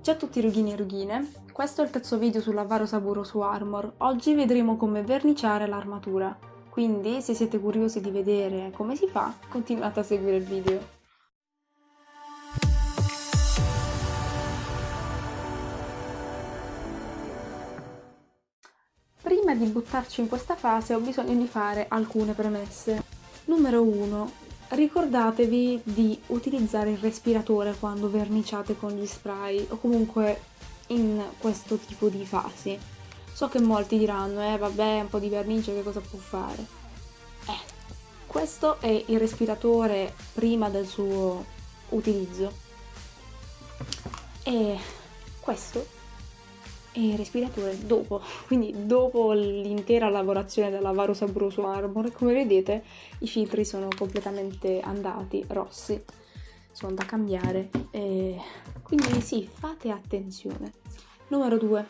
Ciao a tutti rughini e rughine, questo è il terzo video sull'Avaro Saburo su Armor. Oggi vedremo come verniciare l'armatura, quindi se siete curiosi di vedere come si fa, continuate a seguire il video. Prima di buttarci in questa fase ho bisogno di fare alcune premesse. Numero 1. Ricordatevi di utilizzare il respiratore quando verniciate con gli spray o comunque in questo tipo di fasi. So che molti diranno, vabbè, un po' di vernice che cosa può fare? Questo è il respiratore prima del suo utilizzo e questo è il respiratore dopo, quindi dopo l'intera lavorazione dell'Avaro Sabroso Armor. Come vedete i filtri sono completamente andati, rossi, sono da cambiare, quindi sì, fate attenzione. Numero 2.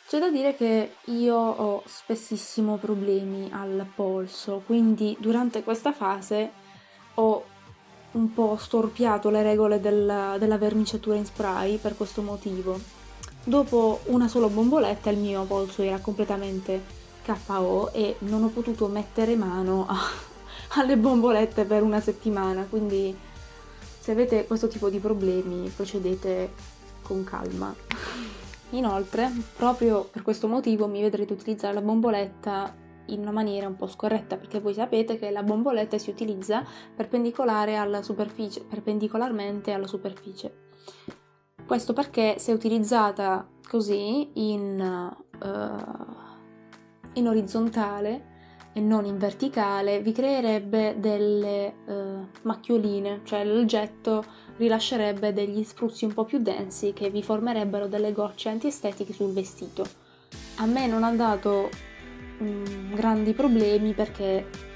C'è da dire che io ho spessissimo problemi al polso, quindi durante questa fase ho un po' storpiato le regole della verniciatura in spray per questo motivo. Dopo una sola bomboletta il mio polso era completamente KO e non ho potuto mettere mano alle bombolette per una settimana, quindi se avete questo tipo di problemi procedete con calma. Inoltre, proprio per questo motivo mi vedrete utilizzare la bomboletta in una maniera un po' scorretta, perché voi sapete che la bomboletta si utilizza perpendicolare alla superficie, perpendicolarmente alla superficie. Questo perché se utilizzata così in orizzontale e non in verticale vi creerebbe delle macchioline, cioè il getto rilascerebbe degli spruzzi un po' più densi che vi formerebbero delle gocce antiestetiche sul vestito. A me non ha dato grandi problemi perché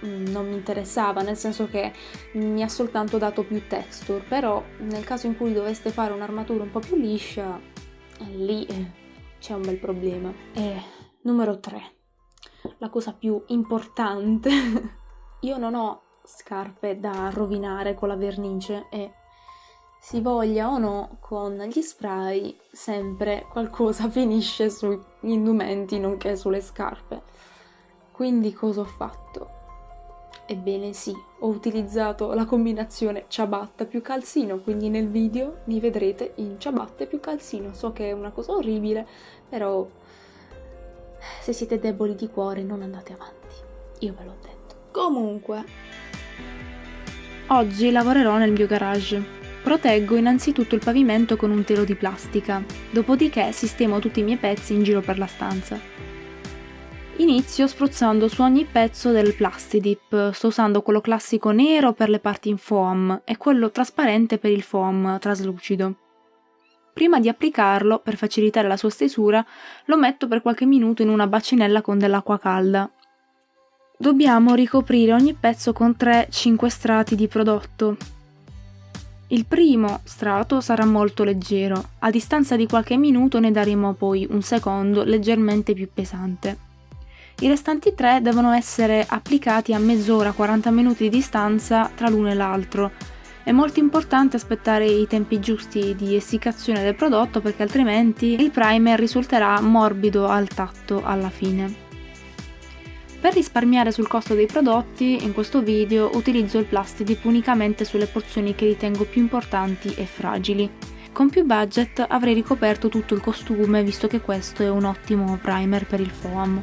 non mi interessava, nel senso che mi ha soltanto dato più texture, però nel caso in cui doveste fare un'armatura un po' più liscia, lì c'è un bel problema. E numero 3, la cosa più importante, io non ho scarpe da rovinare con la vernice e si voglia o no, con gli spray sempre qualcosa finisce sugli indumenti nonché sulle scarpe. Quindi cosa ho fatto? Ebbene sì, ho utilizzato la combinazione ciabatta più calzino, quindi nel video mi vedrete in ciabatte più calzino. So che è una cosa orribile, però se siete deboli di cuore non andate avanti. Io ve l'ho detto. Comunque, oggi lavorerò nel mio garage. Proteggo innanzitutto il pavimento con un telo di plastica, dopodiché sistemo tutti i miei pezzi in giro per la stanza. Inizio spruzzando su ogni pezzo del Plastidip, sto usando quello classico nero per le parti in foam e quello trasparente per il foam traslucido. Prima di applicarlo, per facilitare la sua stesura, lo metto per qualche minuto in una bacinella con dell'acqua calda. Dobbiamo ricoprire ogni pezzo con 3-5 strati di prodotto. Il primo strato sarà molto leggero, a distanza di qualche minuto ne daremo poi un secondo leggermente più pesante. I restanti 3 devono essere applicati a mezz'ora, 40 minuti di distanza tra l'uno e l'altro. È molto importante aspettare i tempi giusti di essiccazione del prodotto perché altrimenti il primer risulterà morbido al tatto alla fine. Per risparmiare sul costo dei prodotti, in questo video utilizzo il Plastidip unicamente sulle porzioni che ritengo più importanti e fragili. Con più budget avrei ricoperto tutto il costume visto che questo è un ottimo primer per il foam.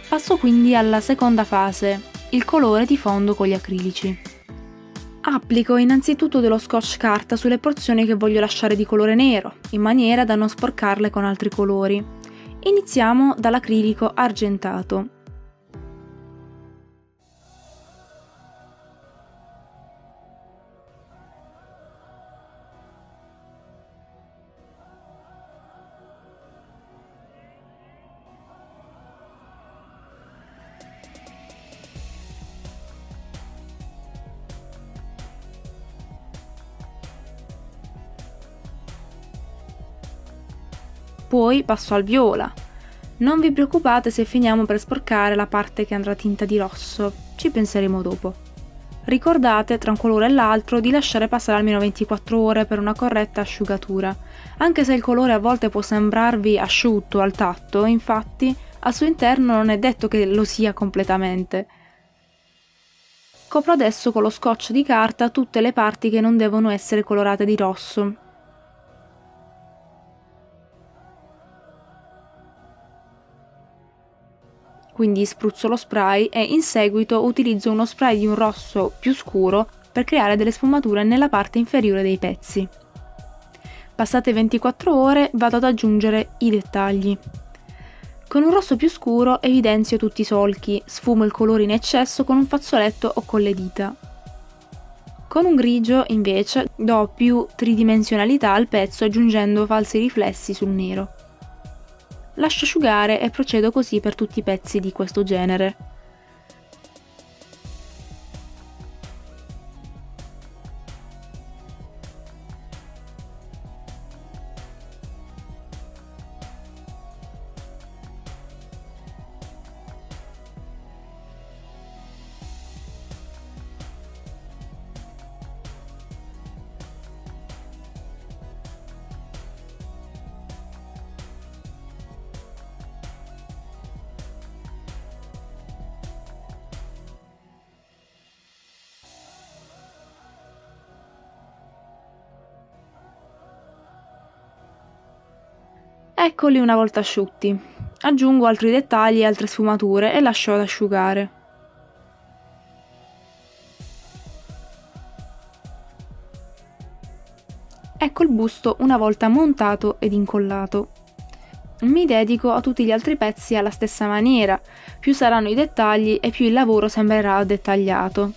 Passo quindi alla seconda fase, il colore di fondo con gli acrilici. Applico innanzitutto dello scotch carta sulle porzioni che voglio lasciare di colore nero, in maniera da non sporcarle con altri colori. Iniziamo dall'acrilico argentato. Poi passo al viola. Non vi preoccupate se finiamo per sporcare la parte che andrà tinta di rosso, ci penseremo dopo. Ricordate tra un colore e l'altro di lasciare passare almeno 24 ore per una corretta asciugatura. Anche se il colore a volte può sembrarvi asciutto al tatto, infatti al suo interno non è detto che lo sia completamente. Copro adesso con lo scotch di carta tutte le parti che non devono essere colorate di rosso. Quindi spruzzo lo spray e in seguito utilizzo uno spray di un rosso più scuro per creare delle sfumature nella parte inferiore dei pezzi. Passate 24 ore vado ad aggiungere i dettagli. Con un rosso più scuro evidenzio tutti i solchi, sfumo il colore in eccesso con un fazzoletto o con le dita. Con un grigio, invece, do più tridimensionalità al pezzo aggiungendo falsi riflessi sul nero. Lascio asciugare e procedo così per tutti i pezzi di questo genere. Eccoli una volta asciutti. Aggiungo altri dettagli e altre sfumature e lascio ad asciugare. Ecco il busto una volta montato ed incollato. Mi dedico a tutti gli altri pezzi alla stessa maniera, più saranno i dettagli e più il lavoro sembrerà dettagliato.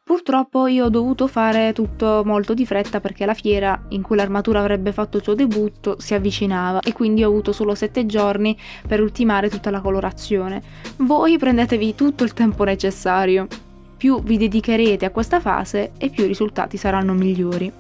Purtroppo io ho dovuto fare tutto molto di fretta perché la fiera in cui l'armatura avrebbe fatto il suo debutto si avvicinava e quindi ho avuto solo 7 giorni per ultimare tutta la colorazione. Voi prendetevi tutto il tempo necessario. Più vi dedicherete a questa fase e più i risultati saranno migliori.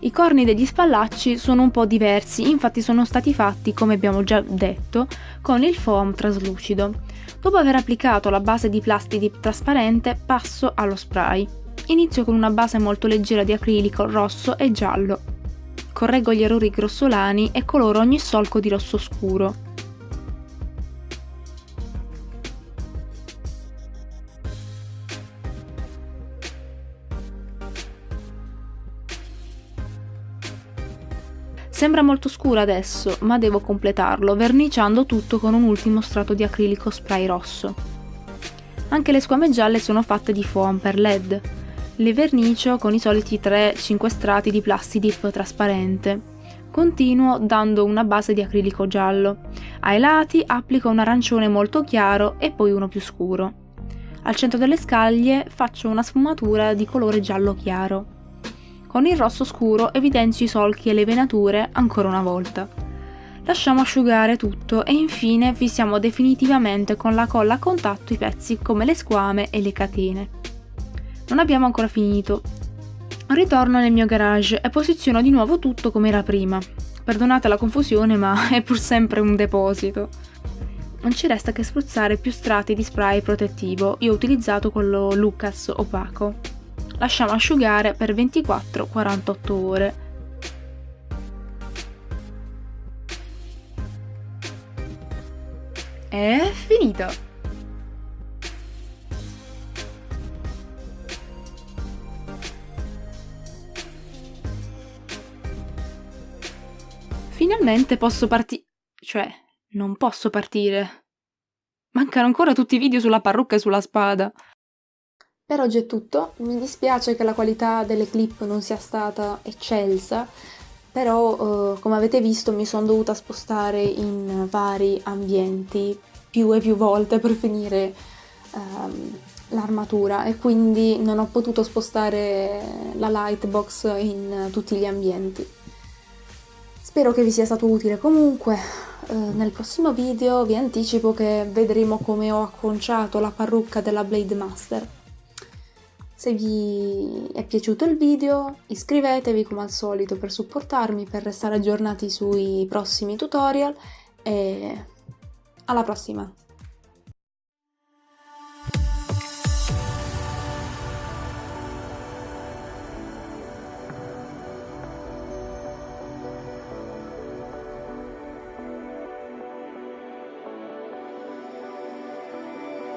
I corni degli spallacci sono un po' diversi, infatti sono stati fatti, come abbiamo già detto, con il foam traslucido. Dopo aver applicato la base di plastic trasparente, passo allo spray. Inizio con una base molto leggera di acrilico rosso e giallo. Correggo gli errori grossolani e coloro ogni solco di rosso scuro. Sembra molto scura adesso, ma devo completarlo, verniciando tutto con un ultimo strato di acrilico spray rosso. Anche le squame gialle sono fatte di foam per LED. Le vernicio con i soliti 3-5 strati di plastidip trasparente. Continuo dando una base di acrilico giallo. Ai lati applico un arancione molto chiaro e poi uno più scuro. Al centro delle scaglie faccio una sfumatura di colore giallo chiaro. Con il rosso scuro evidenzio i solchi e le venature ancora una volta. Lasciamo asciugare tutto e infine fissiamo definitivamente con la colla a contatto i pezzi come le squame e le catene. Non abbiamo ancora finito. Ritorno nel mio garage e posiziono di nuovo tutto come era prima. Perdonate la confusione, ma è pur sempre un deposito. Non ci resta che spruzzare più strati di spray protettivo. Io ho utilizzato quello Lucas opaco. Lasciamo asciugare per 24-48 ore. È finito! Finalmente posso non posso partire. Mancano ancora tutti i video sulla parrucca e sulla spada. Per oggi è tutto, mi dispiace che la qualità delle clip non sia stata eccelsa, però come avete visto mi sono dovuta spostare in vari ambienti più e più volte per finire l'armatura, e quindi non ho potuto spostare la lightbox in tutti gli ambienti. Spero che vi sia stato utile comunque. Nel prossimo video vi anticipo che vedremo come ho acconciato la parrucca della Blade Master. Se vi è piaciuto il video, iscrivetevi come al solito per supportarmi, per restare aggiornati sui prossimi tutorial, e alla prossima!